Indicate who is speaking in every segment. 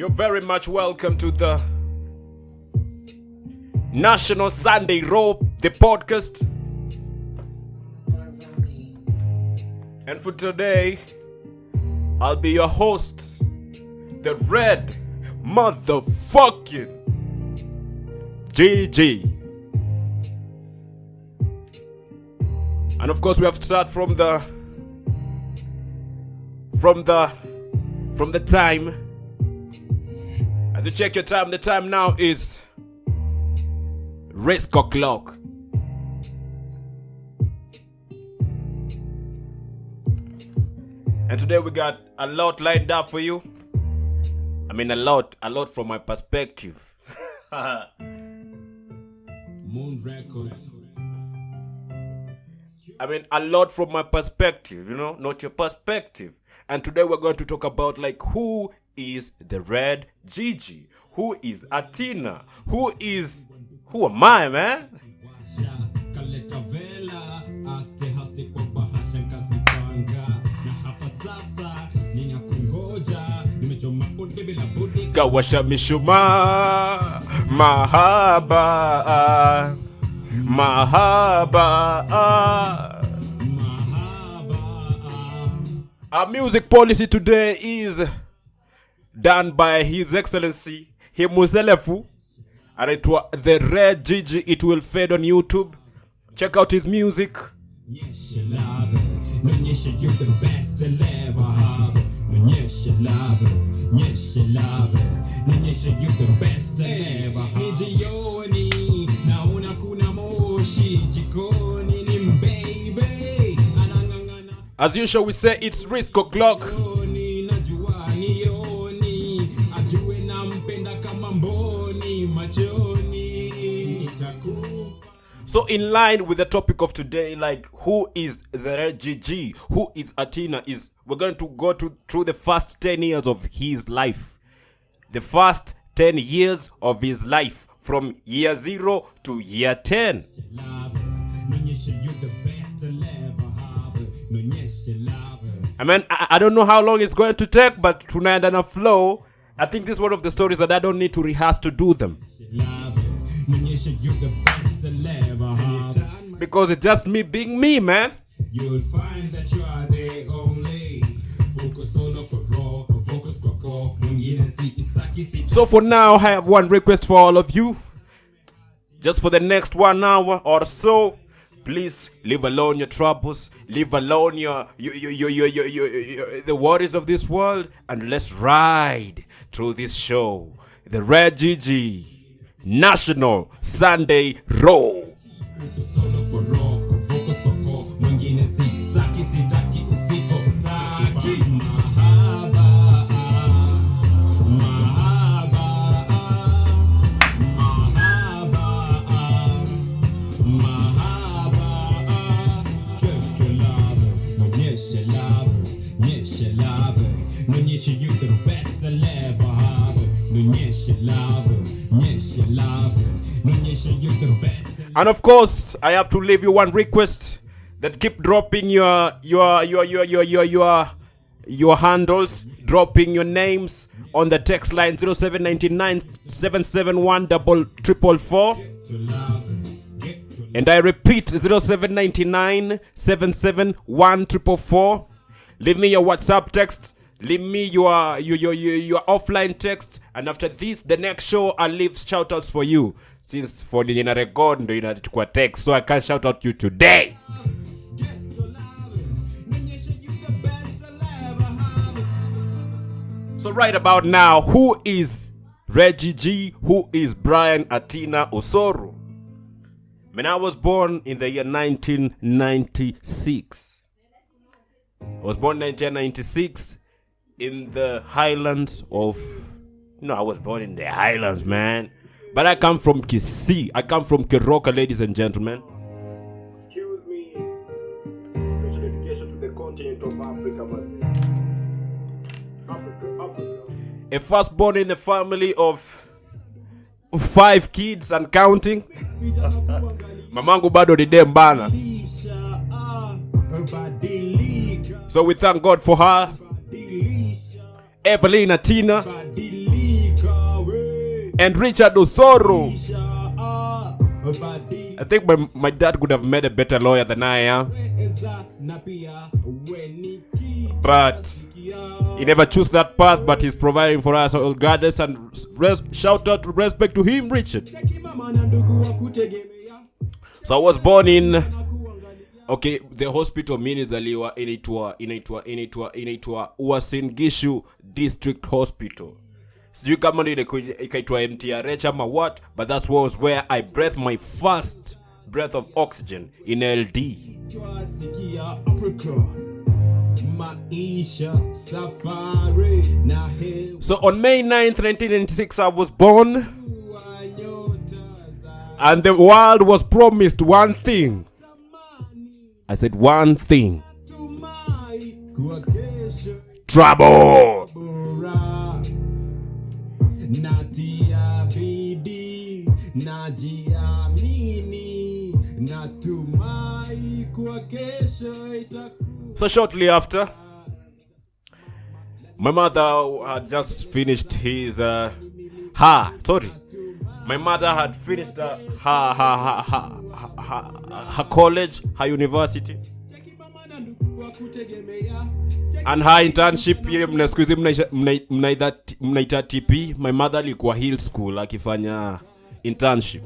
Speaker 1: You're very much welcome to the National Sunday Raw, the podcast. And for today, I'll be your host, the red motherfucking GG. And of course, we have to start from the time. As you check your time, the time now is risk o'clock. And today we got a lot lined up for you. I mean a lot from my perspective.
Speaker 2: Moon Records.
Speaker 1: I mean a lot from my perspective, not your perspective. And today we're going to talk about who is the Red Gigi? Who is Atina? Who am I, man? Gawasha mishuma mahaba Our music policy today is done by His Excellency Himuzelefu, and it was the Red Gigi. It will fade on YouTube. Check out his music.
Speaker 2: Yes, you love it. Yes, you're the best I'll ever have. Yes, you love it. Yes, you love it. Yes, you're the best I'll ever have. Nijioni naona kuna moshi jikoni ni baby.
Speaker 1: As usual, we say it's risk o'clock. So in line with the topic of today, who is the Red Gigi? Who is Atina? We're going to go through the first 10 years of his life. The first 10 years of his life, from year 0 to year 10. I mean, I don't know how long it's going to take, but tonight on a flow, I think this is one of the stories that I don't need to rehearse to do them. Because it's just me being me, man.
Speaker 2: You'll find that you are the only.
Speaker 1: So for now, I have one request for all of you. Just for the next 1 hour or so, please leave alone your troubles, leave alone your the worries of this world, and let's ride through this show. The Red Gigi National Sunday Raw. And of course, I have to leave you one request, that keep dropping your handles, dropping your names on the text line 0799 771 444. And I repeat, 0799 771 444. Leave me your WhatsApp text. Leave me your offline text. And after this, the next show, I'll leave shoutouts for you. Since for the record, ndo text, so I can't shout out you today. So right about now, who is Red Gigi? Who is Brian Atina Osoro? When I was born in the year 1996. I was born in 1996 in the highlands of... No, I was born in the highlands, man. But I come from Kisii. I come from Keroka, ladies and gentlemen. Excuse me. Special education to the continent of Africa, man. Africa. A firstborn in the family of 5 kids and counting. Mamangu bado ni dem bana. So we thank God for her. Evelyn Atina. and Richard Osoro. I think my dad could have made a better lawyer than I am. But he never chose that path, but he's providing for us all guidance, and shout out to respect to him, Richard. So I was born in, okay, the hospital minizaliwa inaitwa Uasin Gishu District Hospital. Sijui kama ndio ikaitwa MTRH ama what, but that was where I breathed my first breath of oxygen in LD. So on May 9th, 1996, I was born, and the world was promised one thing. I said one thing. Trouble. So shortly after, my mother had just finished my mother had finished her college, her university, and her internship. Mnaita TP. My mother alikuwa Hill School akifanya internship.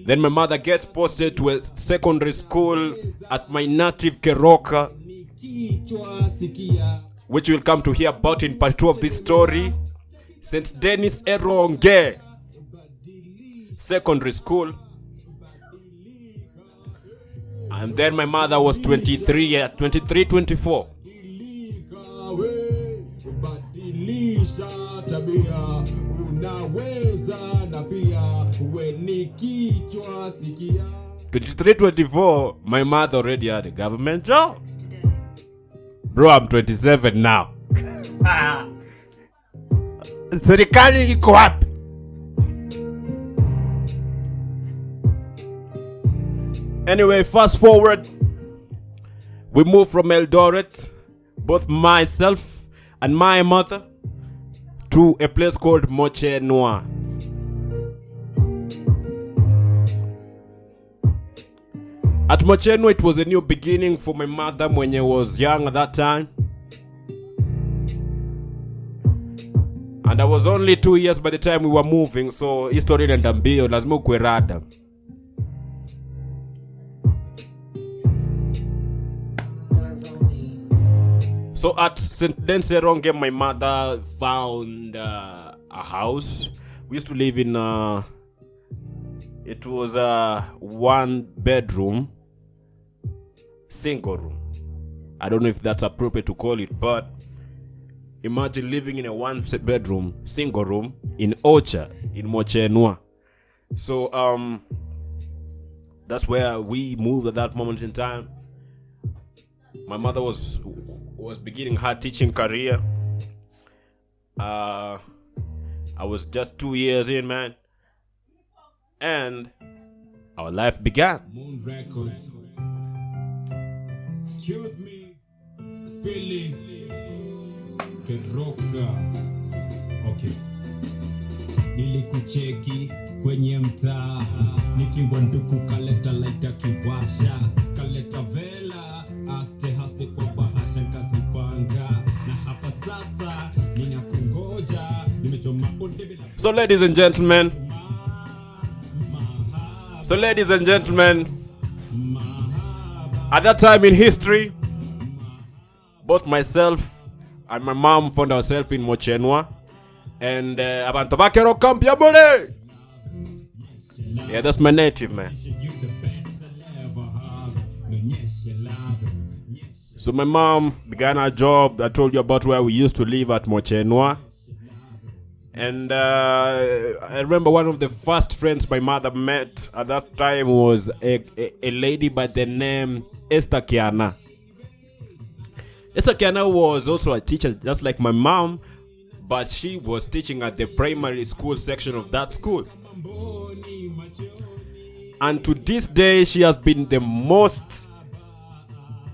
Speaker 1: Then my mother gets posted to a secondary school at my native Keroka, which we'll come to hear about in part 2 of this story. St. Denis Eronge Secondary School. And then my mother was 24. My mother already had a government job. Bro, I'm 27 now. Serikali iko wapi? Anyway, fast forward. We moved from Eldoret, both myself and my mother, to a place called Mochenwa. At Mochenwa, it was a new beginning for my mother when I was young at that time. And I was only 2 years by the time we were moving, so history and ambio lazima ukwe rada. So at St. Denis Eronge, my mother found a house. We used to live in it was a 1-bedroom single room. I don't know if that's appropriate to call it, but imagine living in a 1-bedroom single room in Ocha in Mochenwa. So that's where we moved at that moment in time. My mother was beginning her teaching career. I was just 2 years in, man, and our life began.
Speaker 2: Moon Records. Excuse me, spilling Keroka. Okay. Nilikucheki kwenye mtaa, nikiwa nduku kaleta laita kiwasha, kaleta vela haste kwa bahasha nkazipanga, na hapa sasa ninakungoja, nimechoma onde bila.
Speaker 1: So ladies and gentlemen, at that time in history, both myself and my mom found ourselves in Mochenwa. And abantu bakero camp ya bole. Yeah, that's my native, man. So my mom began her job. I told you about where we used to live at Mochenwa. And I remember one of the first friends my mother met at that time was a lady by the name Esther Kiana. Esther Kiana was also a teacher just like my mom, but she was teaching at the primary school section of that school. And to this day, she has been the most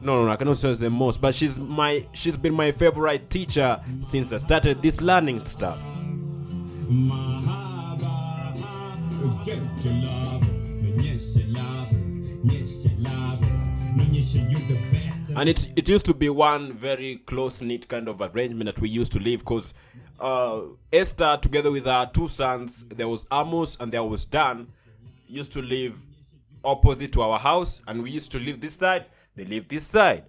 Speaker 1: No, I cannot say the most, but she's been my favorite teacher since I started this learning stuff. And it used to be one very close-knit kind of arrangement that we used to live, because Esther, together with her two sons, there was Amos and there was Dan, used to live opposite to our house, and we used to live this side, they live this side.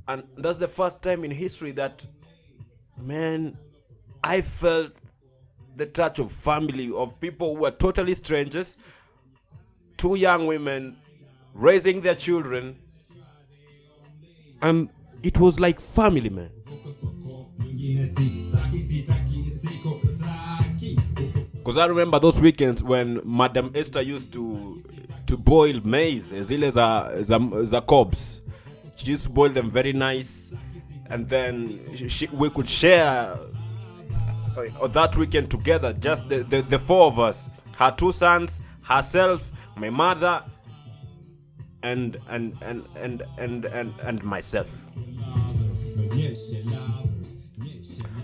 Speaker 1: And that's the first time in history that, man, I felt the touch of family, of people who were totally strangers, two young women raising their children, and it was like family, man. Because I remember those weekends when Madam Esther used to boil maize, zile za cobs. She used to boil them very nice, and then we could share that weekend together, just the four of us, her two sons, herself, my mother, and myself.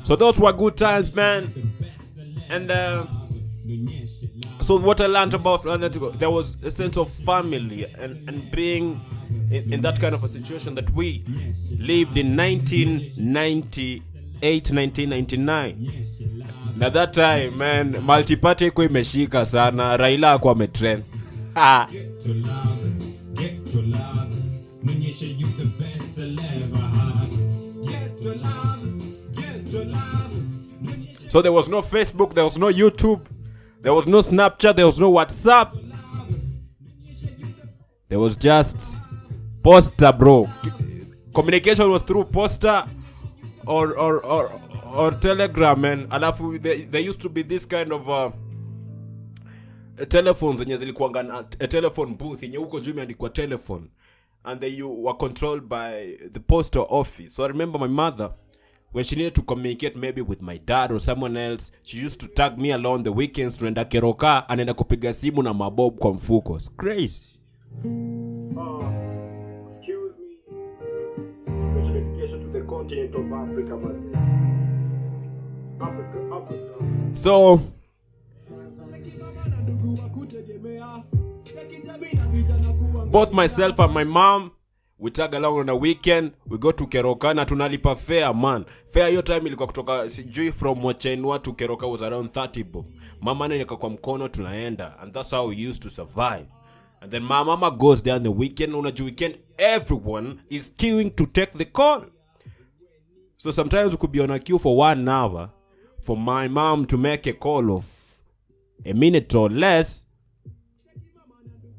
Speaker 1: So those were good times, man. And so what I learned about there was a sense of family and being in that kind of a situation that we lived in 1998, 1999. Na that time, man, multiparty iko imeshika sana. Raila hakuwa ametrend. So there was no Facebook, there was no YouTube, there was no Snapchat, there was no WhatsApp. There was just poster, bro. Communication was through poster or Telegram, man. Alafu there used to be this kind of telephones zenye zilikuwa a telephone booth yenye huko juu imeandikwa telephone, and you were controlled by the postal office. So I remember my mother, when she needed to communicate maybe with my dad or someone else, she used to tag me along the weekends, tunaenda Keroka, anaenda kupiga simu na mabob kwa mfuko. It's crazy. Excuse me. Special education to the continent of Africa, man. Africa. So both myself and my mom, we tag along on a weekend, we go to Keroka na tunalipa fare, man. Fare hiyo time ilikuwa kutoka sijui from Wachenwa to Keroka was around 30 bob. Mama nilikuwa kwa mkono tunaenda, and that's how we used to survive. And then my mama goes there on the weekend, unajua weekend everyone is queuing to take the call. So sometimes we could be on a queue for 1 hour for my mom to make a call of a minute or less,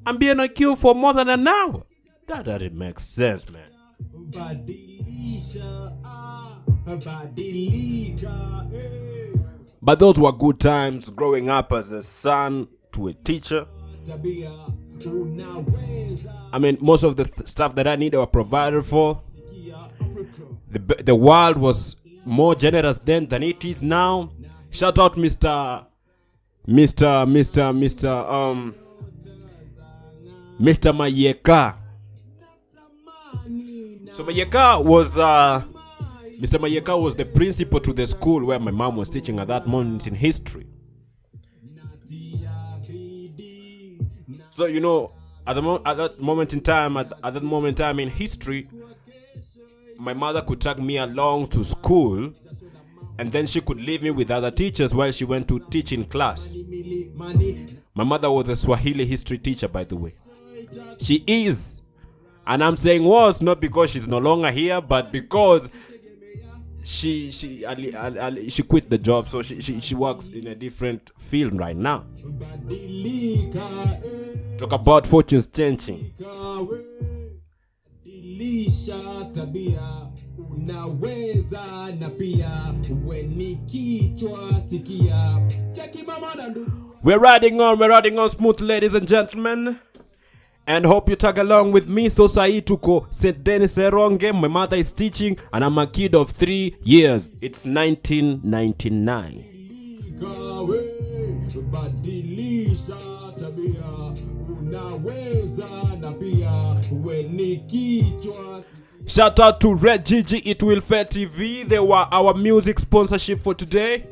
Speaker 1: and be on a queue for more than an hour. That doesn't make sense, man. But those were good times growing up as a son to a teacher. I mean, most of the stuff that I needed were provided for. The world was more generous then than it is now. Shout out Mr. Mayeka. So Mayeka was Mr. Mayeka was the principal to the school where my mom was teaching at that moment in history. So you know, at that moment in time in history, my mother could tag me along to school, and then she could leave me with other teachers while she went to teach in class. My mother was a Swahili history teacher, by the way. She is. And I'm saying was not because she's no longer here, but because she quit the job, so she works in a different field right now. Talk about fortunes changing. We're riding on smooth, ladies and gentlemen, and hope you tag along with me. So sahi tuko St. Denis Eronge. My mother is teaching and I'm a kid of 3 years. It's 1999.
Speaker 2: unaweza na pia we ni kichwa.
Speaker 1: Shout out to Red Gigi, It Will Fair TV. They were our music sponsorship for today.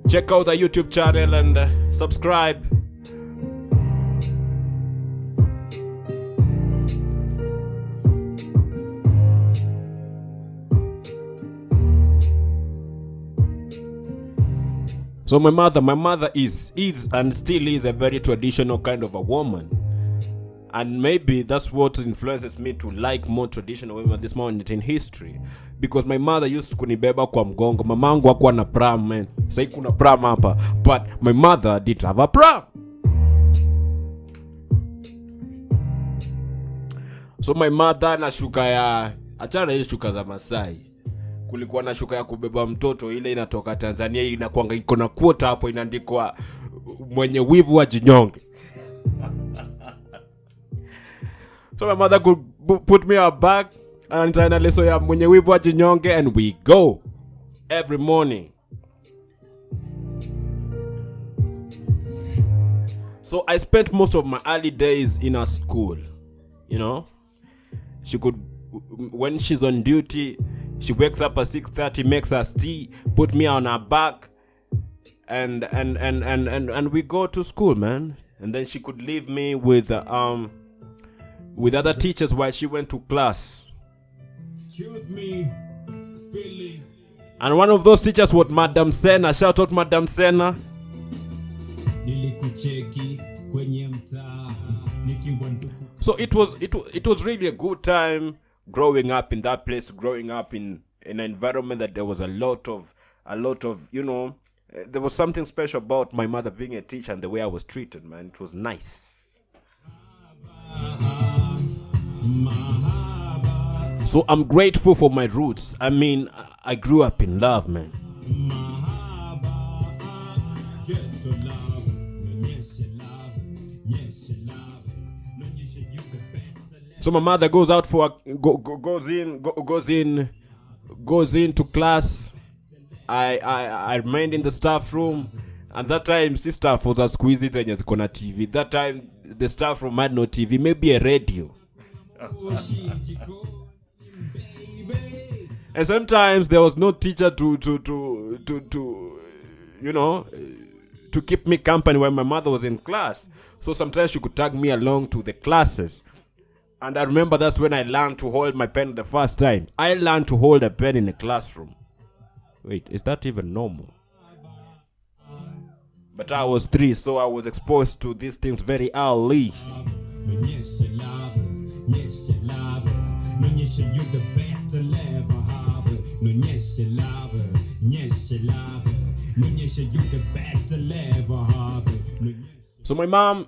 Speaker 1: Check out the YouTube channel and subscribe. So my mother is and still is a very traditional kind of a woman. And maybe that's what influences me to like more traditional women at this moment in history. Because my mother used to kunibeba kwa mgongo. Mamangu hakuwa na pram, man. Sai kuna pram hapa. But my mother did have a pram. So my mother na shuka ya, achana hii shuka za Masai. Kulikuwa na shuka ya kubeba mtoto, ile inatoka Tanzania, inakuanga iko na quote hapo inaandikwa mwenye wivu wa jinyonge. So my mother could put me on back and finally so ya mwenye wivu wa jinyonge, and we go every morning. So I spent most of my early days in a school, you know. She could, when she's on duty, she wakes up at 6:30, makes us tea, put me on her back, and we go to school, man. And then she could leave me with other teachers while she went to class.
Speaker 2: Excuse me, spilling.
Speaker 1: And one of those teachers was Madam Sena. Shout out Madam Sena. So it was really a good time growing up in that place, growing up in an environment that there was a lot of, you know, there was something special about my mother being a teacher and the way I was treated, man. It was nice. So I'm grateful for my roots. I mean, I grew up in love, man. So my mother goes out for goes into class. I remained in the staff room, and that time sister was a squeezy thing as on TV. That time the staff room had no TV, maybe a radio. And sometimes there was no teacher to you know, to keep me company when my mother was in class. So sometimes she could tag me along to the classes. And I remember that's when I learned to hold my pen the first time. I learned to hold a pen in a classroom. Wait, is that even normal? But I was 3, so I was exposed to these things very early. So my mom,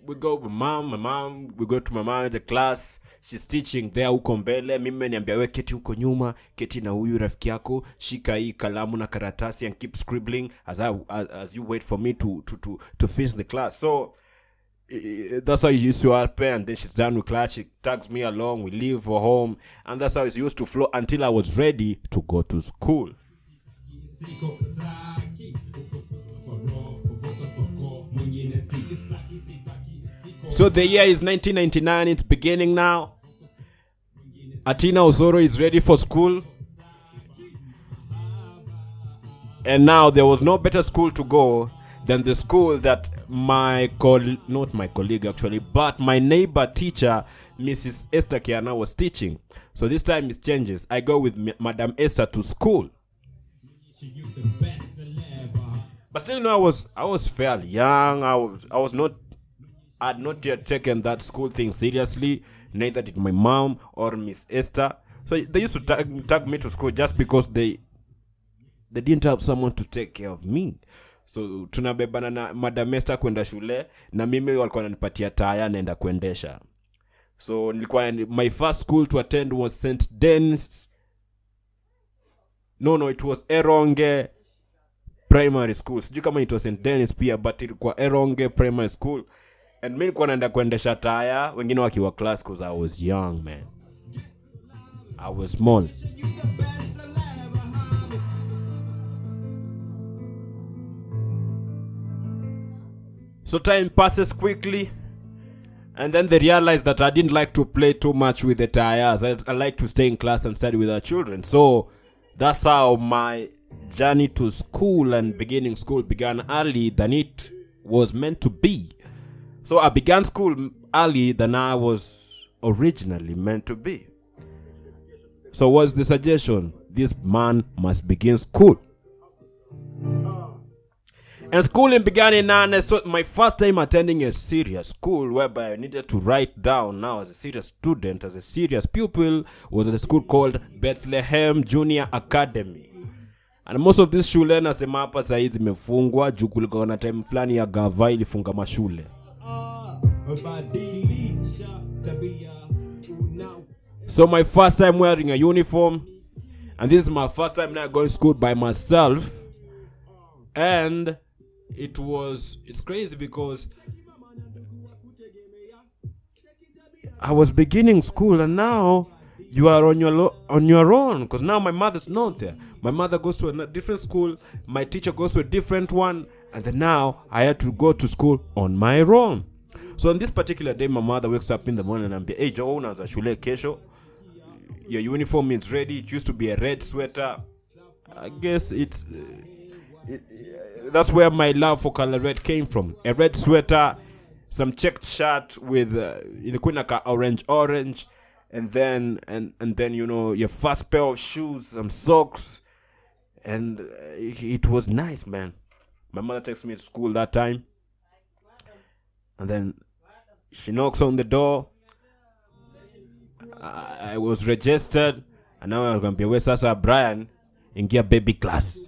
Speaker 1: we go to my mom at the class. She's teaching there huko mbele. Mimi niambia wewe keti huko nyuma, keti na huyu rafiki yako, shika hii kalamu na karatasi and keep scribbling as you wait for me to finish the class. So that's how it used to happen. And then she's done with class, she tags me along, we leave for home, and that's how it used to flow until I was ready to go to school. So the year is 1999, it's beginning now. Atina Osoro is ready for school. And now there was no better school to go than the school that not my colleague actually, but my neighbor teacher, Mrs. Esther Kiana, was teaching. So this time it changes. I go with Madam Esther to school. But still, you know, I was fairly young. I had not yet taken that school thing seriously. Neither did my mom or Miss Esther. So they used to tag me to school just because they didn't have someone to take care of me. So tunabebana na Madam Esther kwenda shule, na mimi walikuwa wananipatia taya naenda kuendesha. So my first school to attend was St. Denis. No, it was Eronge Primary School. Sijui kama it was St. Denis pia, but ilikuwa Eronge Primary School. And mimi nilikuwa naenda kuendesha taya, wengine wakiwa class because I was young, man. I was small. So time passes quickly, and then they realized that I didn't like to play too much with the tires. I like to stay in class and study with our children. So that's how my journey to school and beginning school began early than it was meant to be. So I began school early than I was originally meant to be. So what's the suggestion? This man must begin school. And schooling began in earnest. So my first time attending a serious school whereby I needed to write down now as a serious student, as a serious pupil, was at a school called Bethlehem Junior Academy. And most of these shule nasema hapa saizi zimefungwa juu kulikuwa na time fulani ya gava ilifunga mashule. So my first time wearing a uniform, and this is my first time now going to school by myself, and it's crazy because I was beginning school and now you are on your own, because now my mother's not there. My mother goes to a different school, my teacher goes to a different one, and then now I had to go to school on my own. So on this particular day, my mother wakes up in the morning and I'm like, hey Joe, unaanza shule kesho. Your uniform is ready. It used to be a red sweater. I guess that's where my love for color red came from. A red sweater, some checked shirt with orange, and then you know your first pair of shoes, some socks, and it was nice, man. My mother takes me to school that time, and then she knocks on the door. I was registered, and now I'm gonna be with Sasa Brian in gear baby class.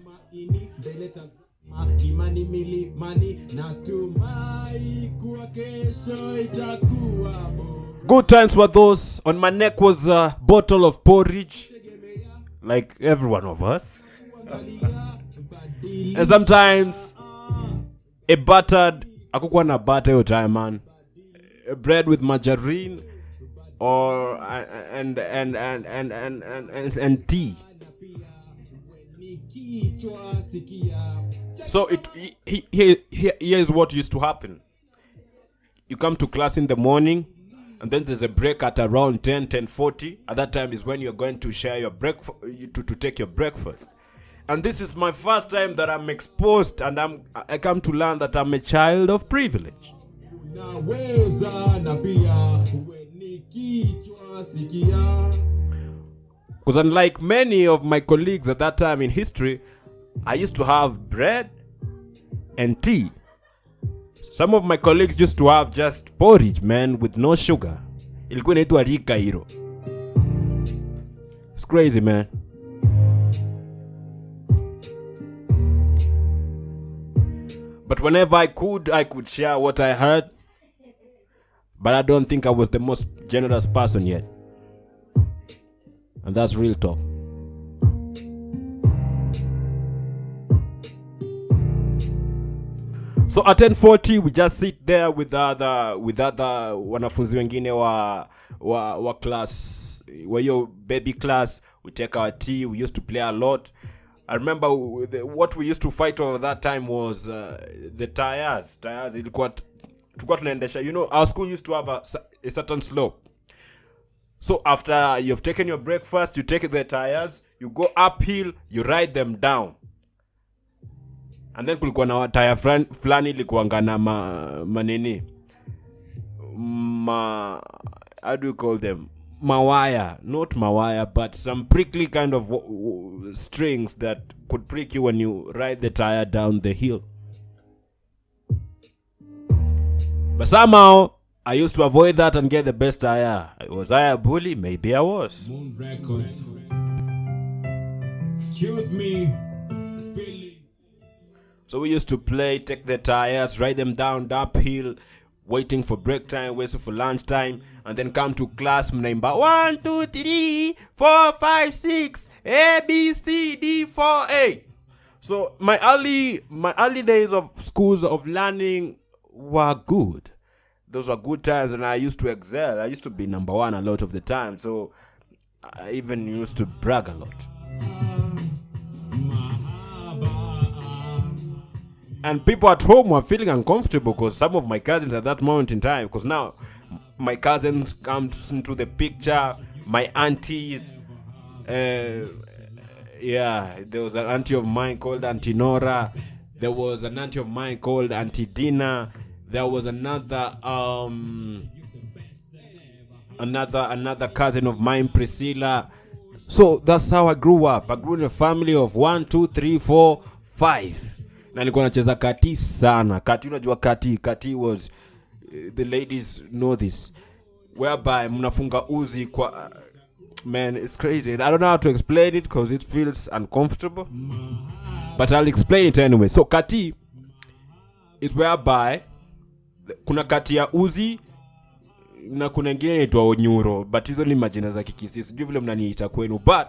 Speaker 1: Good times were those. On my neck was a bottle of porridge, like every one of us. And sometimes a buttered, akukuwa na butter your time, man. A bread with margarine, or and tea. So here's what used to happen. You come to class in the morning, and then there's a break at around 10:40. At that time is when you're going to share your breakfast, to take your breakfast. And this is my first time that I'm exposed, and I come to learn that I'm a child of privilege. Because unlike many of my colleagues at that time in history, I used to have bread and tea. Some of my colleagues used to have just porridge, man, with no sugar. Ilikuwa inaitwa rika hilo. It's crazy, man. But whenever I could share what I heard. But I don't think I was the most generous person yet. And that's real talk. So at 10:40 we just sit there with other wanafunzi wengine wa class, wa your baby class. We take our tea. We used to play a lot. I remember what we used to fight over that time was the tires. Ilikuwa tunaendesha. You know, our school used to have a certain slope. So after you've taken your breakfast, you take the tires, you go uphill, you ride them down. And then kulikuwa na tire flani ilikuwa na manini. How do you call them? Mawire. Not mawire, but some prickly kind of strings that could prick you when you ride the tire down the hill. But somehow, I used to avoid that and get the best tire. Was I a bully? Maybe I was.
Speaker 2: Moon Records. Excuse me.
Speaker 1: So we used to play, take the tires, ride them down uphill, waiting for break time, waiting for lunch time, and then come to class. Mnaimba 1, 2, 3, 4, 5, 6, A, B, C, D, 4, A. So my early days of schools of learning were good. Those were good times, and I used to excel. I used to be number one a lot of the time. So I even used to brag a lot. And people at home were feeling uncomfortable because some of my cousins at that moment in time, because now my cousins come into the picture, my aunties. Yeah, there was an auntie of mine called Auntie Nora. There was an auntie of mine called Auntie Dina. There was another cousin of mine, Priscilla. So that's how I grew up. I grew in a family of 1, 2, 3, 4, 5. Na nilikuwa nacheza kati sana. Kati, unajua kati was the ladies know this, whereby mnafunga uzi kwa man, it's crazy. I don't know how to explain it because it feels uncomfortable, but I'll explain it anyway. So kati is whereby kuna kati ya uzi na kuna ingine inaitwa onyuro, but hizo ni majina za Kikisi, sijui vile mnaniita kwenu. But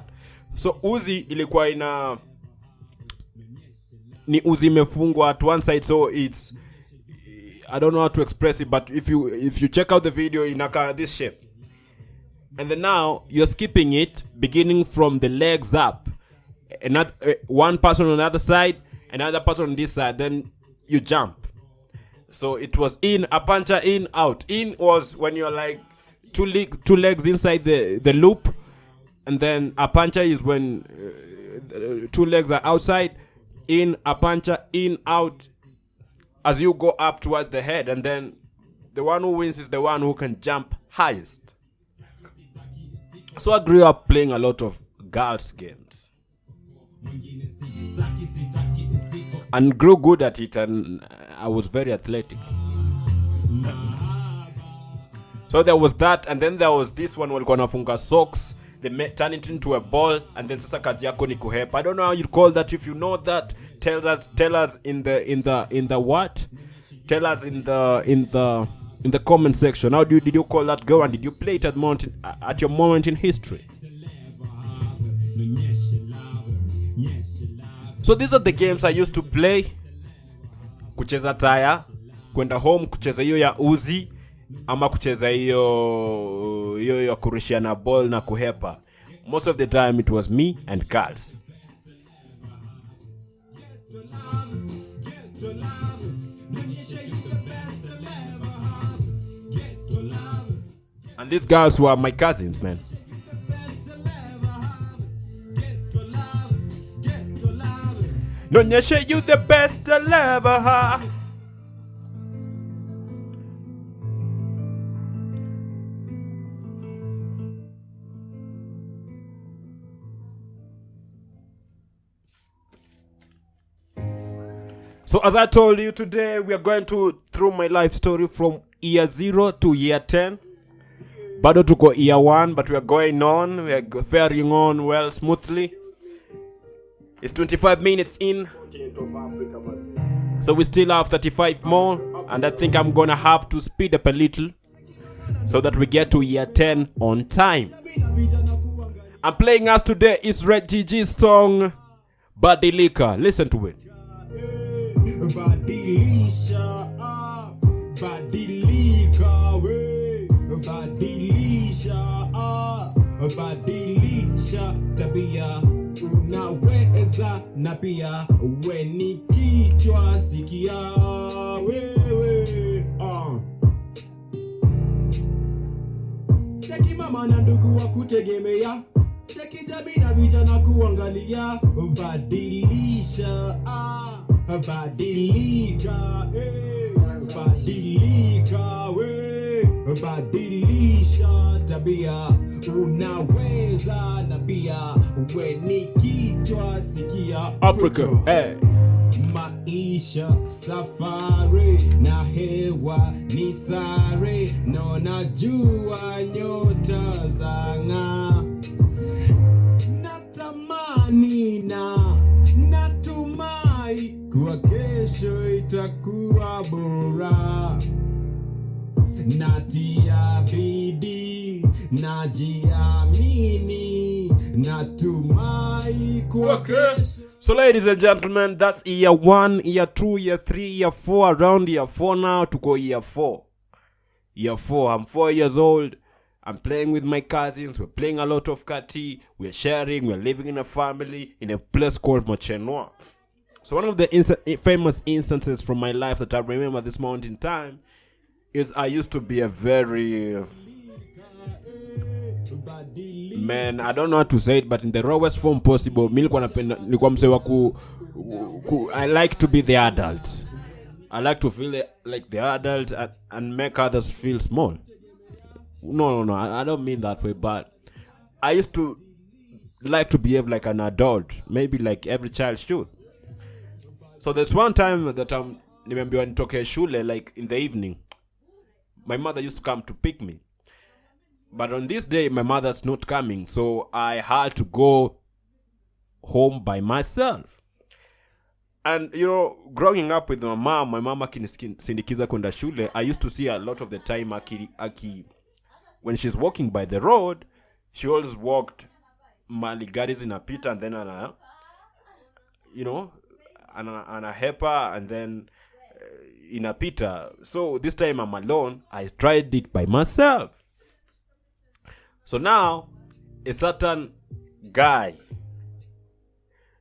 Speaker 1: so uzi ilikuwa ni uzi imefungwa at one side, so it's, I don't know how to express it, but if you check out the video, inaka this shape, and then now you're skipping it beginning from the legs up, and not one person on the other side, another person on this side, then you jump. So it was in, a puncher, in, out. In was when you're like two legs inside the loop, and then a puncher is when 2 legs are outside. In, a puncher, in, out, as you go up towards the head, and then the one who wins is the one who can jump highest. So I grew up playing a lot of girls games and grew good at it, and I was very athletic. So there was that, and then there was this one, walikuwa nafunga socks, they turn it into a ball, and then sasa kazi yako ni kuhepa. I don't know how you call that. If you know that, tell us in the what? Tell us in the comment section. How did you call that girl, and did you play it at your moment in history? So these are the games I used to play. Kucheza taya, kwenda home kucheza hiyo ya uzi, ama kucheza hiyo ya kurushiana ball na kuhepa. Most of the time it was me and girls. And these girls were my cousins, man. Nonyeshe you the best I'll ever have. So as I told you today, we are going through my life story from year 0 to year 10. Bado tuko year 1, but we are going on. We are faring on well, smoothly. It's 25 minutes in. So we still have 35 more. And I think I'm gonna have to speed up a little so that we get to year 10 on time. I'm playing us today is Red GG's song, Badilika. Listen to it.
Speaker 2: Badilisha, badilika we, badilisha, badilisha tabia, unaweza na pia we ni kichwa sikia wewe. Cheki mama na ndugu wa kutegemea, cheki jamii na vijana kuangalia, badilisha badilika, badilika we, badilisha tabia, unaweza na pia we ni kichwa sikia
Speaker 1: Africa, hey.
Speaker 2: Maisha safari na hewa ni sare, naona jua nyota zang'aa, natamani na natumai kuwa kesho itakuwa bora, natia bidii, najiamini, natumai kuwa kesho.
Speaker 1: So ladies and gentlemen, that's year 1, year 2, year 3, year 4, around year 4 now to go year 4. Year 4, I'm 4 years old. I'm playing with my cousins. We're playing a lot of kati. We're sharing. We're living in a family in a place called Mochenoa. So one of the famous instances from my life that I remember at this moment in time is I used to be a very man, I don't know how to say it, but in the rawest form possible, nilikuwa msee wa I like to be the adult. I like to feel like the adult and make others feel small. No, I don't mean that way, but I used to like to behave like an adult, maybe like every child should. So there's one time that nimeambiwa nitoke shule like in the evening. My mother used to come to pick me. But on this day, my mother's not coming, so I had to go home by myself. And, you know, growing up with my mom akinisindikiza kwenda shule, I used to see a lot of the time when she's walking by the road, she always walked mali gari zinapita and then ana hepa and then inapita. So this time I'm alone, I tried it by myself. So now, a certain guy,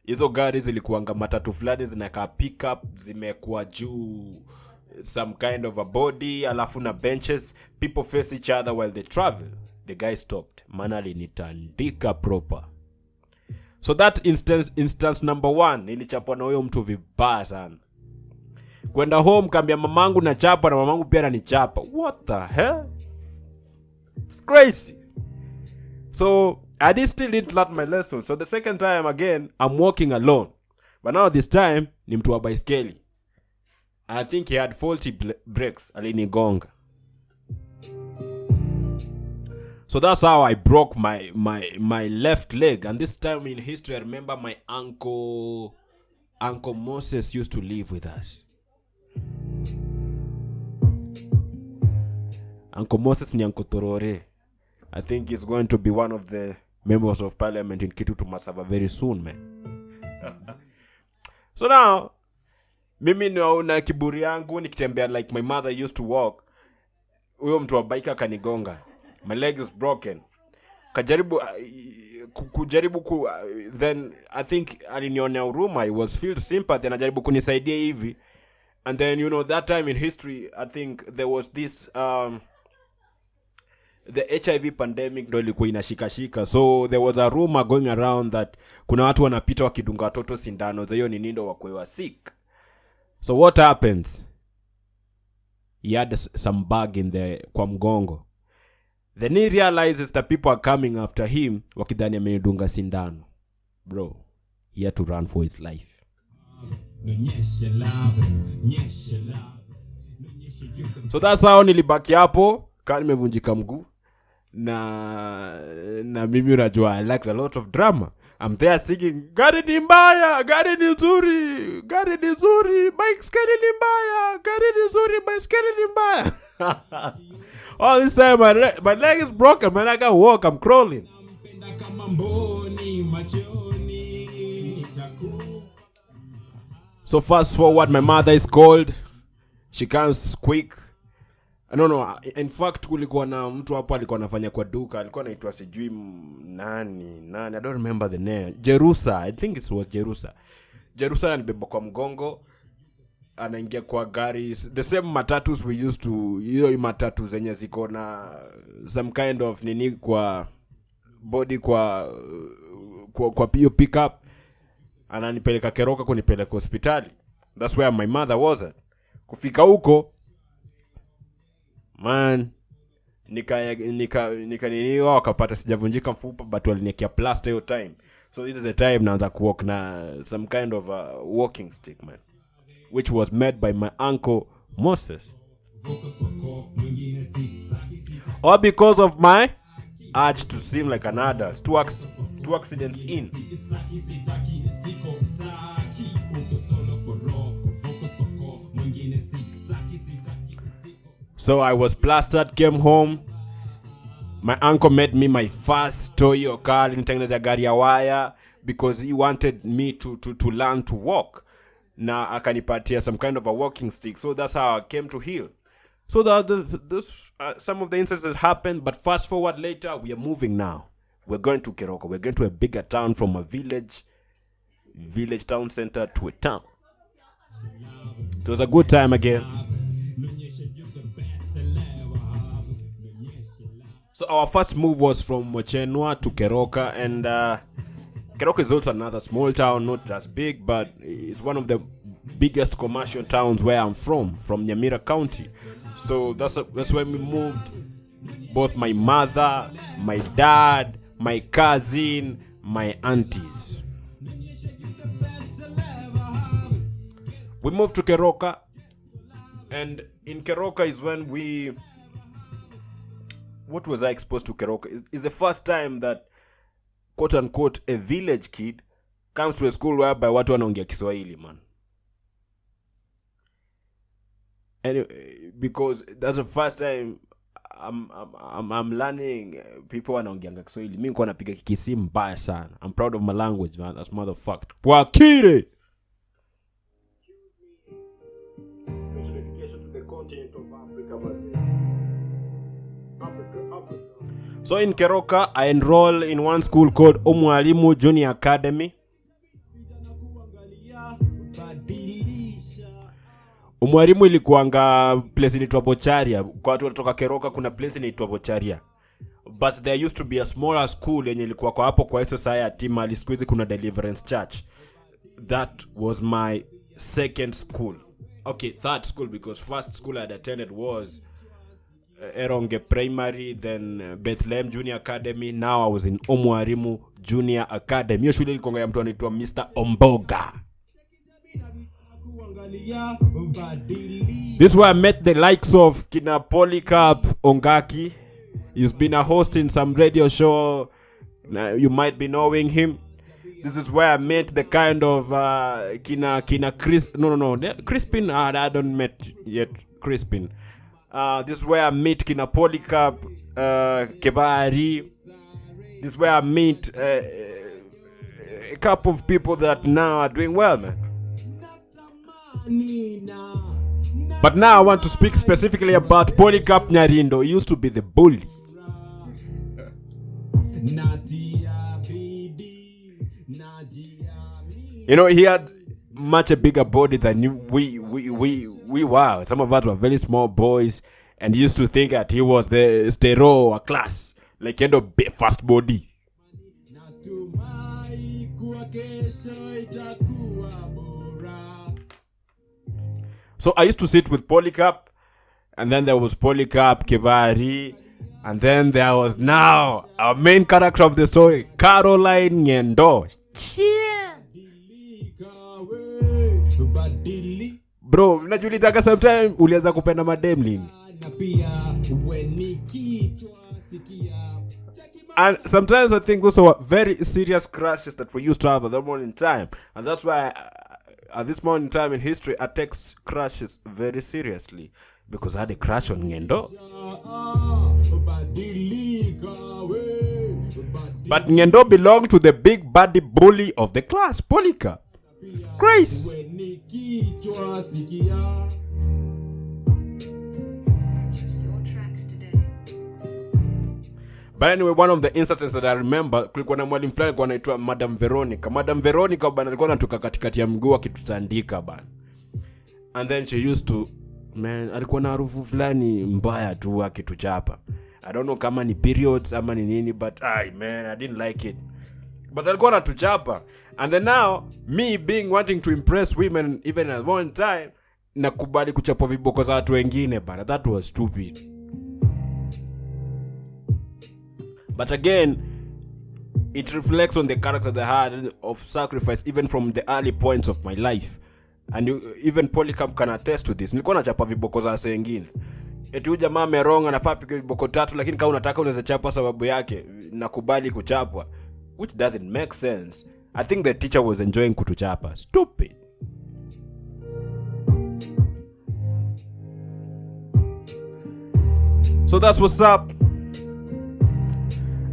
Speaker 1: hizo gari zilikuanga matatu fulani zinakaa pick up, zimekuwa juu, some kind of a body, alafu na benches, people face each other while they travel. The guy stopped. Manali nitandika proper. So that instance number 1, nilichapwa na huyo mtu vibaya sana. Kwenda home kambia mamangu na chapa na mamangu pia ananichapa. What the hell? It's crazy. So I still didn't learn my lesson. So the second time again, I'm walking alone. But now this time, ni mtu wa baiskeli. I think he had faulty brakes. Alinigonga. So that's how I broke my left leg. And this time in history, I remember my Uncle Moses used to live with us. Uncle Moses ni Uncle Torore. I think he's going to be one of the members of parliament in Kitutu Masava very soon, man. So now, mimi na kiburi yangu nikitembea like my mother used to walk. Huyo mtu wa bike akanigonga. My leg is broken. Then I think alinionea huruma. I was feel sympathy and ajaribu kunisaidia hivi. And then, you know, that time in history, I think there was this the HIV pandemic ndo ilikuwa inashikashika. So there was a rumor going around that kuna watu wanapita wakidunga watoto sindano za hiyo nini ndo wakwewa sick. So what happens? He had some bug in the kwa mgongo. Then he realizes that people are coming after him wakidhani amenidunga sindano. Bro, he had to run for his life. So that's how nilibaki hapo kama nimevunjika mguu. Na mimi unajua I like a lot of drama. I'm there singing gari ni mbaya, gari ni nzuri, baiskeli ni mbaya, gari ni nzuri, baiskeli ni mbaya. All this time my leg is broken, man. I can't walk, I'm crawling. So fast forward, my mother is called. She comes quick. I don't know. In fact, kulikuwa na mtu hapo alikuwa anafanya kwa duka. Alikuwa anaitwa sijui nani. I don't remember the name. Jerusa. I think it was Jerusa. Jerusa anibeba kwa mgongo. Anaingia kwa gari. The same matatus we used to, hiyo matatu zenye ziko na some kind of nini kwa body kwa hiyo pick up. Ananipeleka Keroka kunipeleka hospitali. That's where my mother was at. Kufika huko man, nika nini wakapata sijavunjika mfupa but waliniwekea plaster hiyo time. So this is the time naanza kuwalk na some kind of a walking stick, man, which was made by my uncle Moses. All because of my urge to seem like an adult. Two accidents in. So I was plastered, came home. My uncle made me my first Toyo car in Tengeneza gari ya wire because he wanted me to learn to walk. Na akanipatia some kind of a walking stick. So that's how I came to heal. So some of the incidents that happened, but fast forward later, we are moving now. We're going to Keroko. We're going to a bigger town from a village. village town center to a town. It was a good time again. So our first move was from Mochenwa to Keroka, and Keroka is also another small town, not as big, but it's one of the biggest commercial towns where I'm from Nyamira County. So that's when we moved. Both my mother, my dad, my cousin, my aunties. We moved to Keroka, and in Keroka is when what was I exposed to Keroka? It's the first time that, quote unquote, a village kid comes to a school whereby watu wanaongea Kiswahili, man. Anyway, because that's the first time I'm learning people wanaongea Kiswahili. Mimi niko napiga kikisi mbaya sana. I'm proud of my language, man. That's motherfucked. Wakire. So in Keroka, I enroll in one school called Omwalimu Junior Academy. Omwalimu ilikuanga place inaitwa Bocharia. Kwa watu kutoka Keroka kuna place inaitwa Bocharia. But there used to be a smaller school yenye ilikuwa kwa hapo kwa SSI Atina, alisikuizi kuna Deliverance Church. That was my second school. Okay, third school, because first school I had attended was Eronge Primary, then Bethlehem Junior Academy. Now I was in Omwalimu Junior Academy. Hiyo shule ilikuwa ya mtu anaitwa Mr. Omboga. This is where I met the likes of Kina Polycarp Ongaki. He's been a host in some radio show. You might be knowing him. This is where I met the kind of Kina Chris. No. Crispin. I don't met yet Crispin. This is where I meet Kina Polycarp, Kebari. This is where I meet a couple of people that now are doing well, man. But now I want to speak specifically about Polycarp Nyarindo. He used to be the bully. You know, he had much a bigger body than we were. Some of us were very small boys and used to think that he was the stereo class, like kind of fast body. So I used to sit with Polycarp, and then there was Polycarp, Kevari, and then there was now our main character of the story, Caroline Ngendo. Yeah. Bro, najulitaka sometime ulianza kupenda madem lini? And sometimes I think those were very serious crushes that we used to have at that moment in time. And that's why at this moment in time in history, I take crushes very seriously. Because I had a crush on Ngendo. But Ngendo belonged to the big buddy bully of the class, Polycarp. It's crazy. But anyway, one of the instances that I remember, kulikuwa na mwalimu fulani alikuwa anaitwa Madam Veronica. Madam Veronica bana alikuwa anatoka katikati ya mguu akitutandika bana. And then she used to, man, alikuwa na harufu fulani mbaya tu akituchapa. I don't know kama ni periods ama ni nini, but man, I didn't like it. But alikuwa anatuchapa. And then now, me being wanting to impress women even at one time, nakubali kuchapa viboko za watu wengine bana. That was stupid. But again, it reflects on the character that I had of sacrifice even from the early points of my life. And even Polycarp can attest to this. Nilikuwa nachapa viboko za wase wengine. Eti huyu jamaa ameronga anafaa pige viboko 3, lakini kama unataka unaweza chapa sababu yake, nakubali kuchapwa. Which doesn't make sense. I think the teacher was enjoying kutuchapa. Stupid. So that's what's up.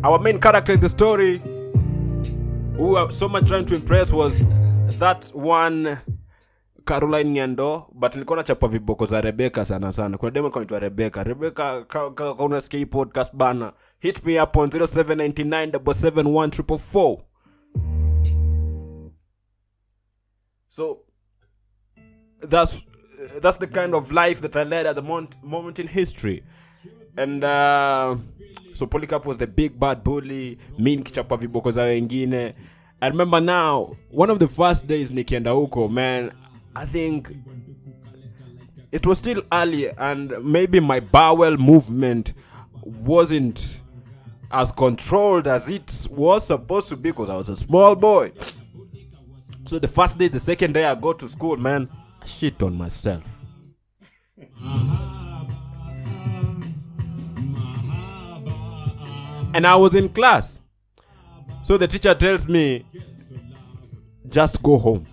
Speaker 1: Our main character in the story, who I was so much trying to impress, was that one Caroline Ngendo. But nilikuwa nachapa viboko za Rebecca sana. Kuna demo kanaitwa Rebecca. Rebecca, kauna SK podcast bana. Hit me up on 0799 771 444. So that's the kind of life that I led at the moment in history. And so Polycarp was the big bad bully, mean kichapa viboko za wengine. I remember now, one of the first days nikienda huko, man, I think it was still early and maybe my bowel movement wasn't as controlled as it was supposed to be because I was a small boy. So the first day, the second day I go to school, man, I shit on myself. And I was in class. So the teacher tells me, just go home.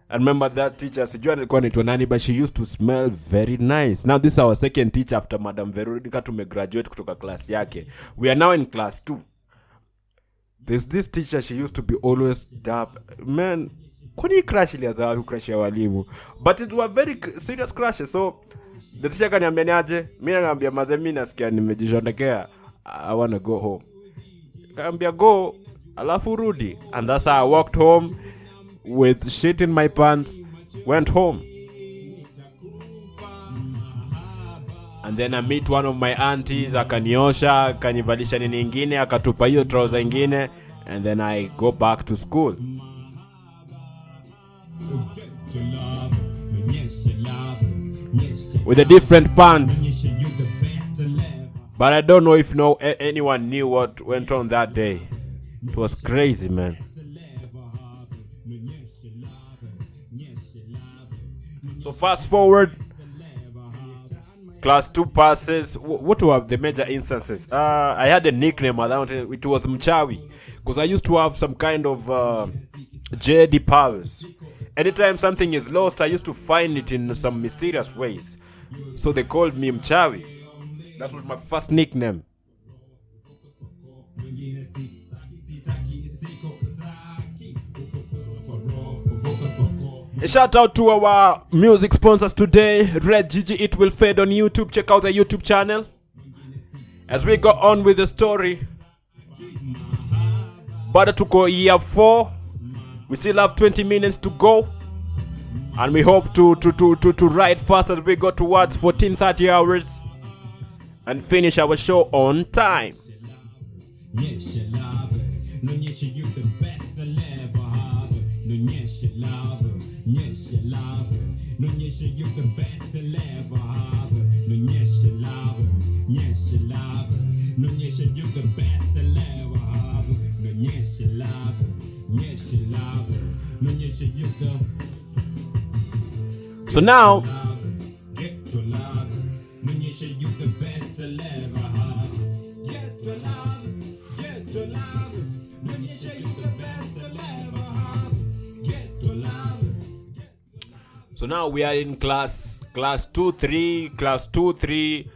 Speaker 1: I remember that teacher, sijui alikuwa anaitwa nani, but she used to smell very nice. Now this is our second teacher after Madam Veronica tumegraduate kutoka class yake. We are now in class 2. There's this teacher, she used to be always dab. Man, kwani crush ilianza wapi crush ya walimu? But it was very serious crushes. So the teacher kaniambia niaje, mimi naambia maze mimi nasikia nimejishondekea. I want to go home. Kaniambia go, alafu rudi. And that's how I walked home with shit in my pants, went home. And then I meet one of my aunties, akaniosha, akanivalisha nini ingine, akatupa hiyo trouser ingine, and then I go back to school. With a different pants. But I don't know if anyone knew what went on that day. It was crazy, man. So fast forward, class 2 passes. What were the major instances? I had a nickname around it. It was Mchawi, because I used to have some kind of JD powers. Anytime something is lost, I used to find it in some mysterious ways. So they called me Mchawi. That was my first nickname. A shout out to our music sponsors today, Red Gigi It Will Fade on YouTube. Check out the YouTube channel. As we go on with the story, bado tuko year 4. We still have 20 minutes to go, and we hope to ride fast as we go towards 14:30 hours and finish our show on time. So now, we are in class 2-3, class 2-3,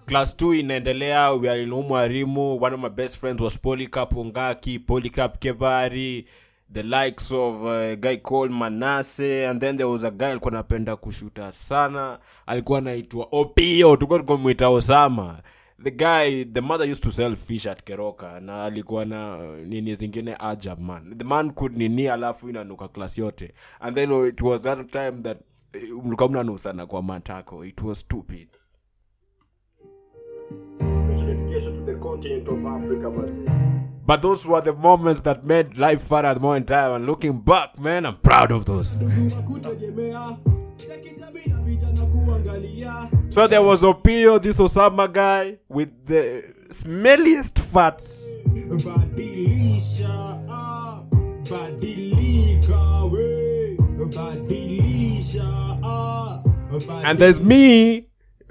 Speaker 1: class 2 inaendelea. We are in Umwarimu. One of my best friends was Polycarp Ongaki, Polycarp Kevari, the likes of a guy called Manase, and then there was a guy alikuwa anapenda kushuta sana, alikuwa anaitwa Opio, tulikuwa tunamuita Osama. The mother used to sell fish at Keroka, na alikuwa na nini zingine ajab, man. The man could nini alafu inanuka class yote. And then it was that time that mlikuwa mnanusana kwa matako. It was stupid. Dedication to the continent of Africa, but those were the moments that made life fun at the moment in time. And looking back, man, I'm proud of those. So there was Opio, this Osama guy with the smelliest farts. And there's me,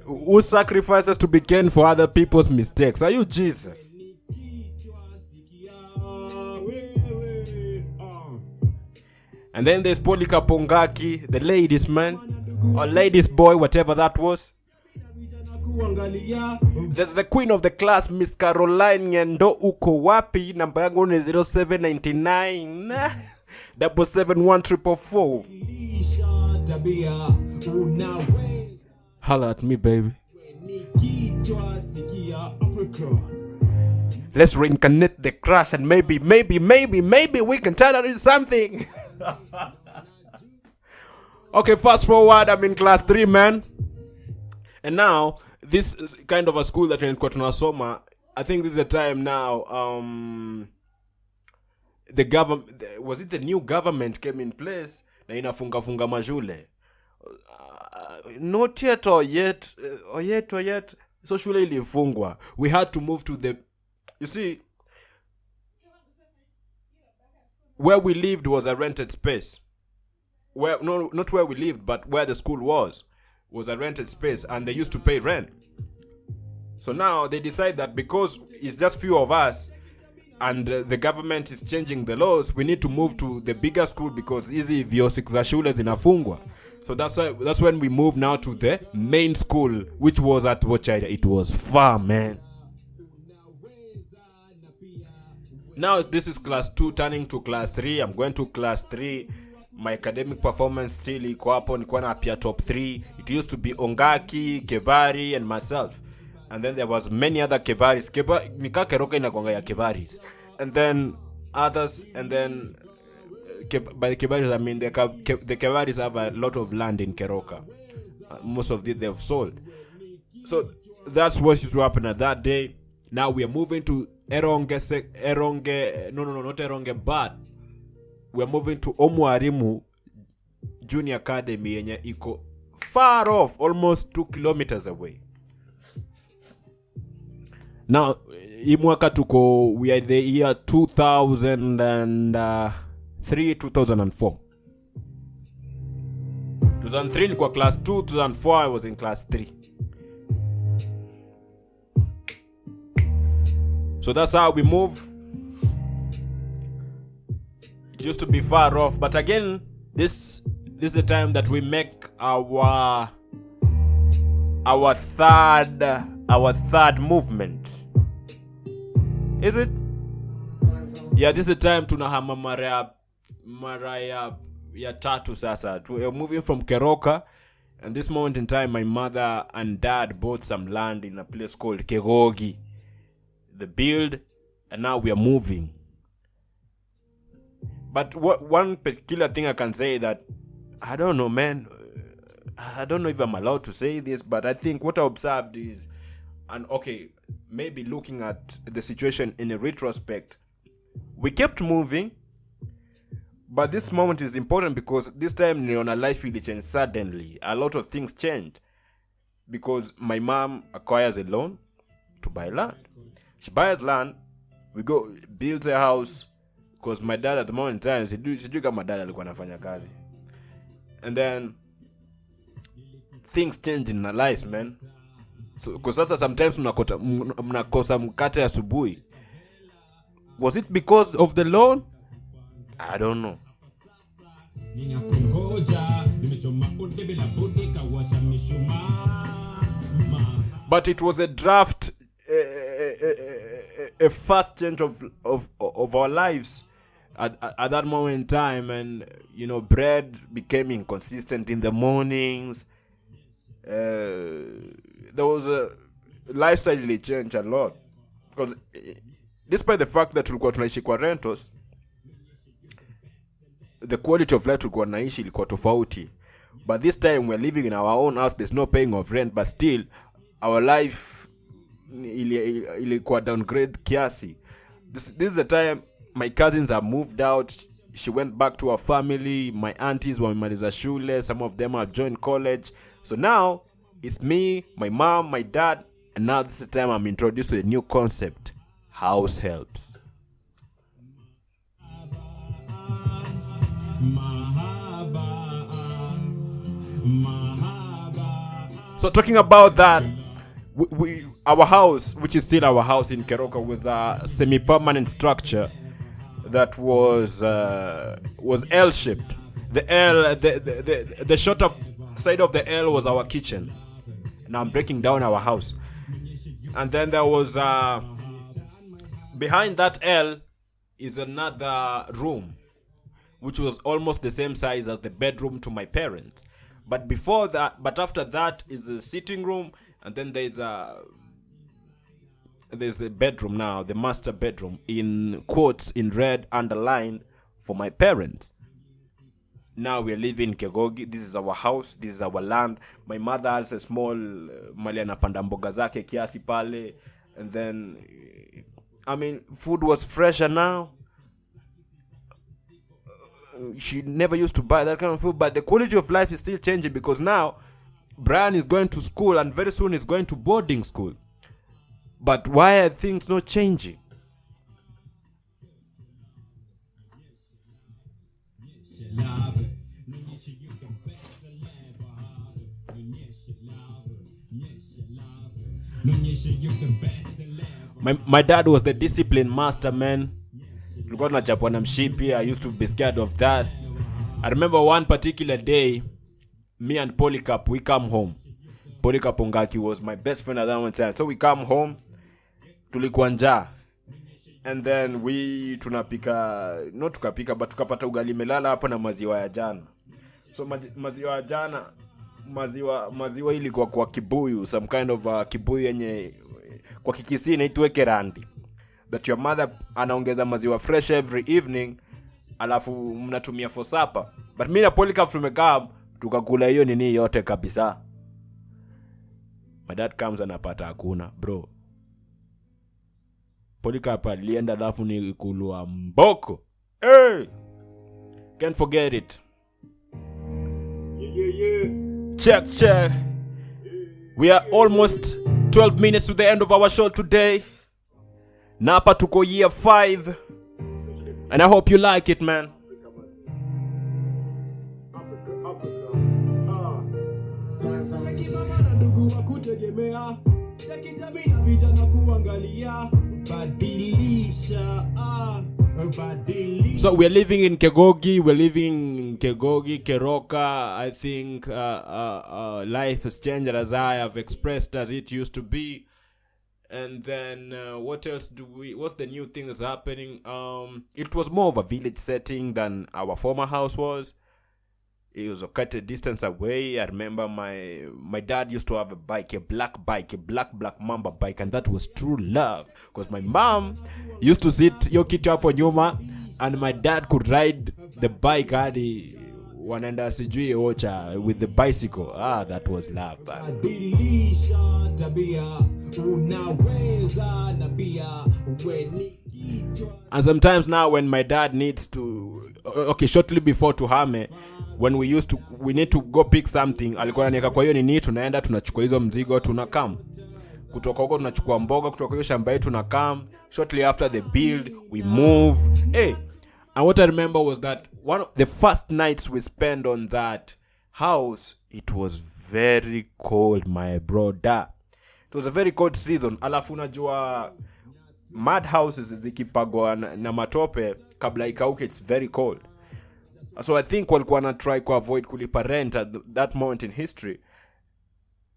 Speaker 1: who sacrifices to be ken for other people's mistakes. Are you Jesus? And then there's Polycarp Ongaki, the ladies man, or ladies boy, whatever that was. There's the queen of the class, Miss Caroline Ngendo Uko Wapi. Number yangu ni 0799 77444. Holla at me, baby. Let's reincarnate the crush, and maybe we can turn it into something. Okay, fast forward, I'm in class 3, man. And now, this is kind of a school that in Tunasoma, I think this is the time now, the government, was it the new government came in place, na inafunga majule. Not yet or yet, so shule ilifungwa. We had to move to the, you see, where we lived was a rented space. Where, no, not where we lived, but where the school was a rented space, and they used to pay rent. So now they decide that because it's just few of us, and the government is changing the laws, we need to move to the bigger school because hizi vyosik za shule zinafungwa. So that's when we moved now to the main school, which was at Wochaida. It was far, man. Now this is class 2 turning to class 3. I'm going to class 3. My academic performance still iko hapo, nilikuwa na pia top 3. It used to be Ongaki, Kevari, and myself. And then there was many other Kevaris. Nika Keroka inakonga ya Kevaris. And then others, and then by the Kevaris I mean the Kevaris have a lot of land in Keroka. Most of it they've sold. So that's what used to happen at that day. Now we are moving to not Eronge, but we are moving to Omuarimu Junior Academy yenye iko far off, almost 2 kilometers away. Now, imwaka tuko, we are the year 2003, 2004. 2003 nilikuwa class 2, 2004 I was in class 3. So that's how we move. It used to be far off, but again, this is the time that we make our third movement. Is it? Yeah, this is the time tunahama mara ya tatu sasa. We are moving from Keroka, and this moment in time my mother and dad bought some land in a place called Kegogi. The build, and now we are moving. But one particular thing I can say that, I don't know, man, I don't know if I'm allowed to say this, but I think what I observed is, and okay, maybe looking at the situation in a retrospect, we kept moving, but this moment is important because this time on a life really changed suddenly. A lot of things changed because my mom acquires a loan to buy land. She buys land, we go build a house, because my dad at the moment in time, sijui kama dad alikuwa anafanya kazi. And then things change in our lives, man. So because sasa sometimes mnakosa mkate asubuhi. Was it because of the loan? I don't know. But it was a draft, a fast change of our lives at that moment in time, and you know, bread became inconsistent in the mornings. There was a lifestyle really changed a lot because despite the fact that tulikuwa tunaishi kwa rentals, the quality of life tulikuwa naishi ilikuwa tofauti. But this time we're living in our own house, there's no paying of rent, but still our life ilikuwa downgrade kiasi. This is the time my cousins have moved out. She went back to her family. My aunties wamemaliza shule, some of them have joined college. So now it's me, my mom, my dad, and now this is the time I'm introduced to a new concept, house helps. So talking about that, our house, which is still our house in Keroka, was a semi-permanent structure that was L-shaped. The shorter side of the L was our kitchen. Now I'm breaking down our house, and then there was behind that L is another room, which was almost the same size as the bedroom to my parents. But after that is the sitting room, and then there's the bedroom now, the master bedroom, in quotes in red underlined, for my parents. now we're living in Kegogi. This is our house, this is our land. My mother has a small mali anapanda mboga zake kiasi pale, and then I mean food was fresher now. She never used to buy that kind of food, but the quality of life is still changing because now Brian is going to school and very soon he's going to boarding school. But why are things not changing? My dad was the discipline master, man. I used to be scared of that. I remember one particular day, me and Polycarp, we come home. Polycarp Ongaki was my best friend at that one time. So we come home, tulikuwa njaa. And then tukapika but tukapata ugali melala hapa na maziwa ya jana. So maziwa ya jana, maziwa ilikuwa kwa kibuyu, some kind of kibuyu yenye kwa Kikisii inaitwa kerandi. That your mother anaongeza maziwa fresh every evening, alafu mnatumia for supper. But mimi na Polycarp tumekaa tukakula hiyo nini yote kabisa. My dad comes anapata hakuna, bro. Polycarp alienda alafu ni kulua mboko. Hey! Can't forget it. Yeah. Check. We are almost 12 minutes to the end of our show today. Napa tuko year 5. And I hope you like it, man. So we're living in Kegogi. Keroka. I think life has changed as I have expressed as it used to be. And then what else what's the new thing that's happening? It was more of a village setting than our former house was. It was quite a distance away. I remember my dad used to have a bike, a black black mamba bike, and that was true love. Because my mom used to sit yokiti hapo nyuma, and my dad could ride the bike hadi wanaenda sijui ocha with the bicycle. That was love, man. And sometimes now when my dad needs to, shortly before tuhame, when we need to go pick something, alikuwa ananiweka kwa hiyo nini, tunaenda tunachukua hizo mzigo tunakam. Kutoka huko tunachukua mboga kutoka hiyo shamba yetu tunakam. Shortly after the build, we move. And what I remember was that one of the first nights we spent on that house, it was very cold, my brother. It was a very cold season. Alafu unajua mad houses zikipagwa na matope kabla ikauke, it's very cold. So I think walikuwa na try to avoid kulipa rent at that moment in history.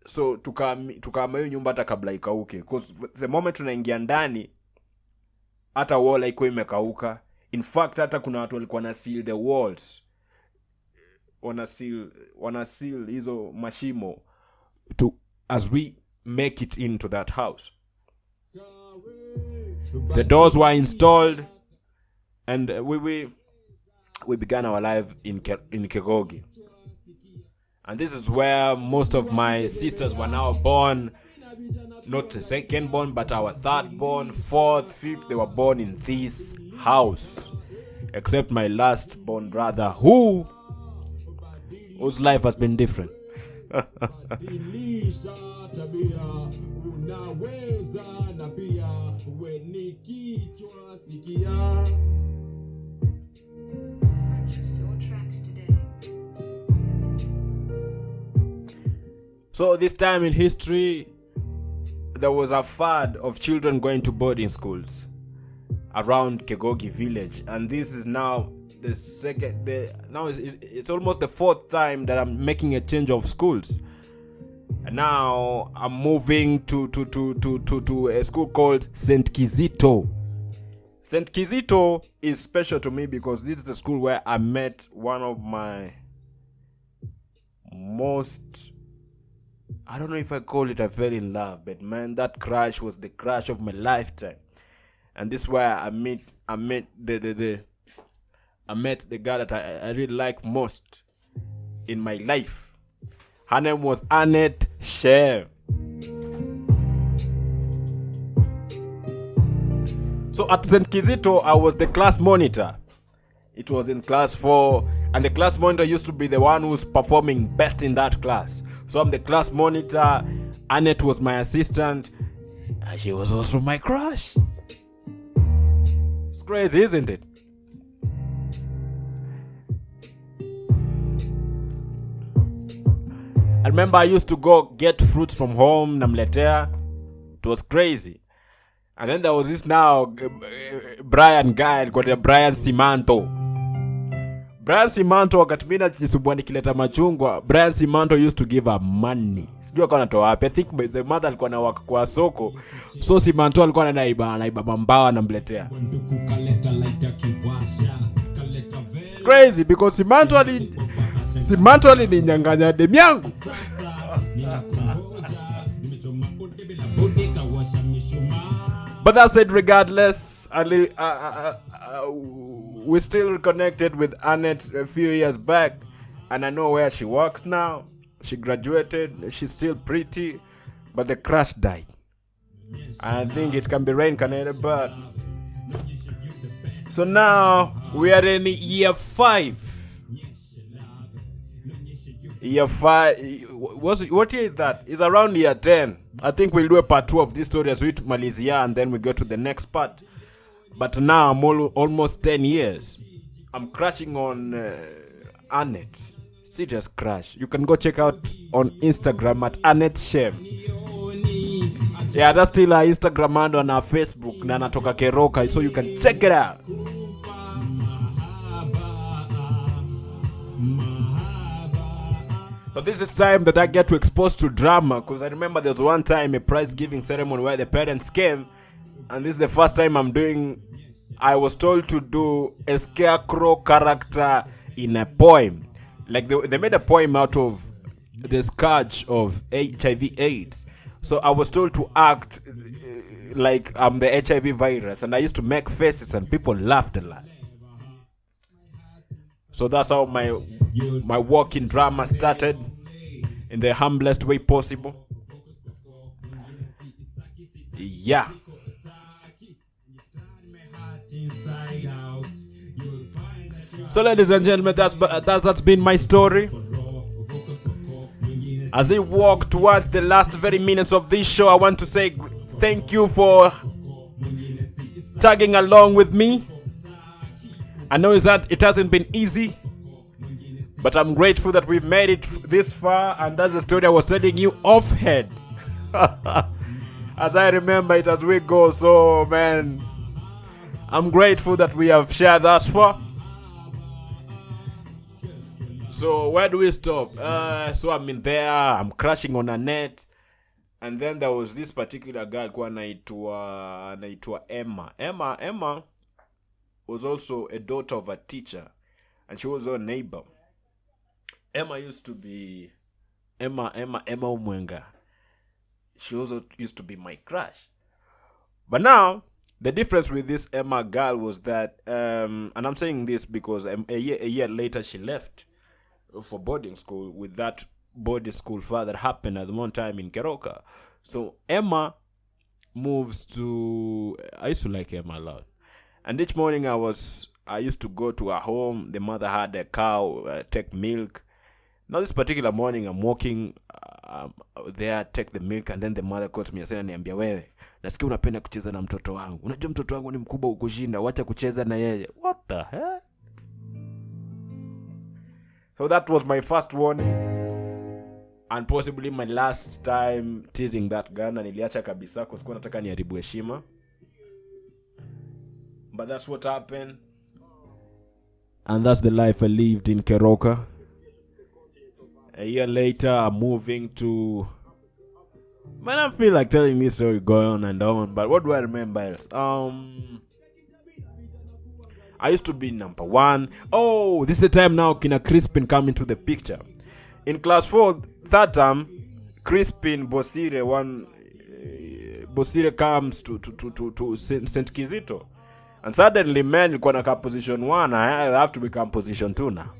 Speaker 1: So tukama hiyo nyumba hata kabla ikauke, because the moment tunaingia ndani hata wall iko imekauka. In fact hata kuna watu walikuwa na seal the walls, wana seal hizo mashimo to as we make it into that house. The doors were installed, and we began our life in Kegogi. And this is where most of my sisters were now born. Not the second born, but our third born, fourth, fifth, they were born in this house. Except my last born brother, whose life has been different. So this time in history, there was a fad of children going to boarding schools around Kegogi village, and this is now the second. It's almost the fourth time that I'm making a change of schools. And now I'm moving to a school called St. Kizito. St. Kizito is special to me because this is the school where I met one of my most, I don't know if I call it I fell in love, but man, that crush was the crush of my lifetime. And this is where I met I met the girl that I really like most in my life. Her name was I-Persp. So at St. Kizito, I was the class monitor. It was in class 4, and the class monitor used to be the one who's performing best in that class. So I'm the class monitor, Annette was my assistant, and she was also my crush. It's crazy, isn't it? I remember I used to go get fruits from home, namletea. It was crazy. And then there was this now Brian guy called Brian Simanto. Brian Simanto wakati mimi najisumbua nikileta machungwa, Brian Simanto used to give her money. Sijui akawa anatoa wapi. I think the mother alikuwa na waka kwa soko. So Simanto alikuwa anaiba mbawa anamletea. It's crazy because Simanto alininyang'anya demu yangu. But that said, regardless, we still reconnected with Annette a few years back, and I know where she works now. She graduated, she's still pretty, but the crush died. I think it can be reincarnated, but... So now, we are in year 5. Year 5, what year is that? It's around year 10. I think we'll do a part 2 of this story as we to Malaysia, and then we go to the next part. But now I'm almost 10 years. I'm crushing on Annette. Serious crush. You can go check out on Instagram at I-Persp. Yeah, that's still our Instagram and on our Facebook. Na natoka Keroka, so you can check it out. But this is time that I get to expose to drama, because I remember there was one time a prize giving ceremony where the parents came, and this is the first time I was told to do a scarecrow character in a poem. Like they made a poem out of the scourge of HIV/AIDS. So I was told to act like I'm the HIV virus, and I used to make faces and people laughed a lot. So that's how my work in drama started, in the humblest way possible. Yeah. So ladies and gentlemen, that's been my story. As we walk towards the last very minutes of this show, I want to say thank you for tagging along with me. I know that it hasn't been easy, but I'm grateful that we've made it this far, and that's the story I was telling you off head. As I remember it as we go, so man, I'm grateful that we have shared thus far. So where do we stop? So I'm in there, I'm crashing on Annette, and then there was this particular girl called anaitwa Emma. Emma was also a daughter of a teacher, and she was our neighbor. Emma used to be Emma Umwenga. She also used to be my crush. But now the difference with this Emma girl was that, and I'm saying this because a year later she left for boarding school with that boarding school fire that happened at one time in Keroka. So Emma moves to... I used to like Emma a lot. And each morning I used to go to her home. The mother had a cow, take milk. Now this particular morning I'm walking there, take the milk, and then the mother calls me and says, niambia wewe, nasikia unapenda kucheza na mtoto wangu. Unajua mtoto wangu ni mkubwa kukushinda, wacha kucheza na yeye. What the hell? So that was my first warning, and possibly my last time teasing that girl, na niliacha kabisa kwa sababu nataka niharibu heshima. But that's what happened, and that's the life I lived in Keroka. A year later, I'm moving to... Man, I feel like telling this story going on, but what do I remember else? I used to be number 1. Oh, this is the time now Kina Crispin come into the picture. In class 4, third term, Crispin Bosire comes to St. Kizito. And suddenly, man, nilikuwa nakaa position 1. I have to become position 2 now.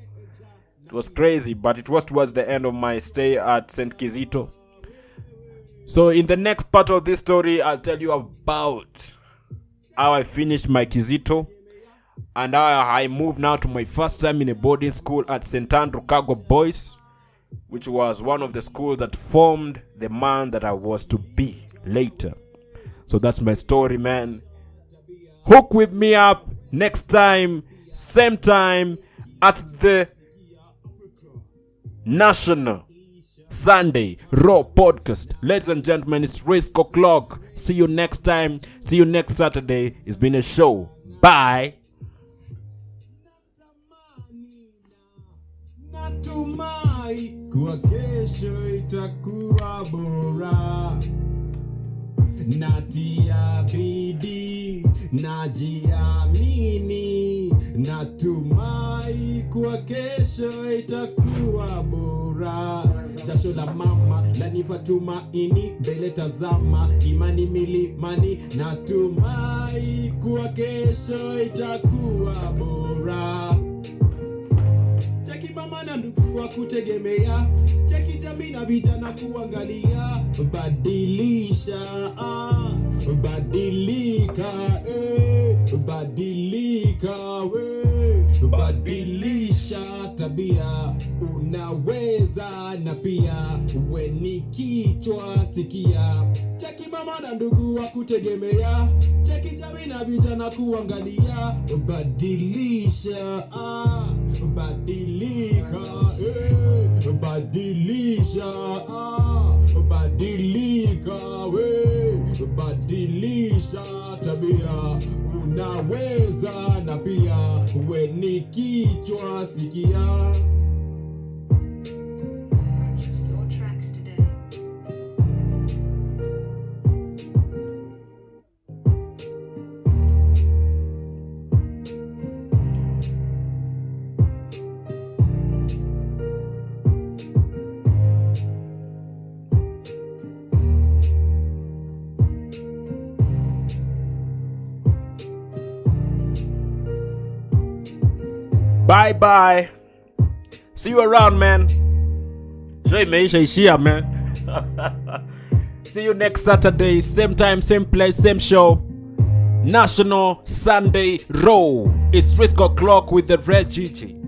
Speaker 1: It was crazy, but it was towards the end of my stay at St. Kizito. So in the next part of this story, I'll tell you about how I finished my Kizito and how I moved now to my first time in a boarding school at St. Andrew Cargo Boys, which was one of the schools that formed the man that I was to be later. So that's my story, man. Hook with me up next time, same time, at the National Sunday Raw Podcast. Ladies and gentlemen, it's Risk O'Clock. See you next time. See you next Saturday. It's been a show. Bye.
Speaker 2: Natumai kuwa kesho itakuwa bora, natia bidii, najiamini, natumai kuwa kesho itakuwa bora. Jasho la mama lanipa tumaini, mbele tazama, imani milimani, natumai kuwa kesho itakuwa bora. Cheki mama na ndugu wa kutegemea, cheki jamii na vijana kuangalia, badilisha, badilika, badilika, badilisha tabia, unaweza na pia we ni kichwa sikia. Cheki mama na ndugu wa kutegemea, cheki jamii na vijana kuangalia, badilisha, badilika, badilisha, badilika, badilisha tabia, unaweza na pia we ni kichwa sikia.
Speaker 1: Bye bye. See you around, man. Show imeisha ishia, man. See you next Saturday, same time, same place, same show. National Sunday Row. It's Risk O'Clock with the Red Gigi.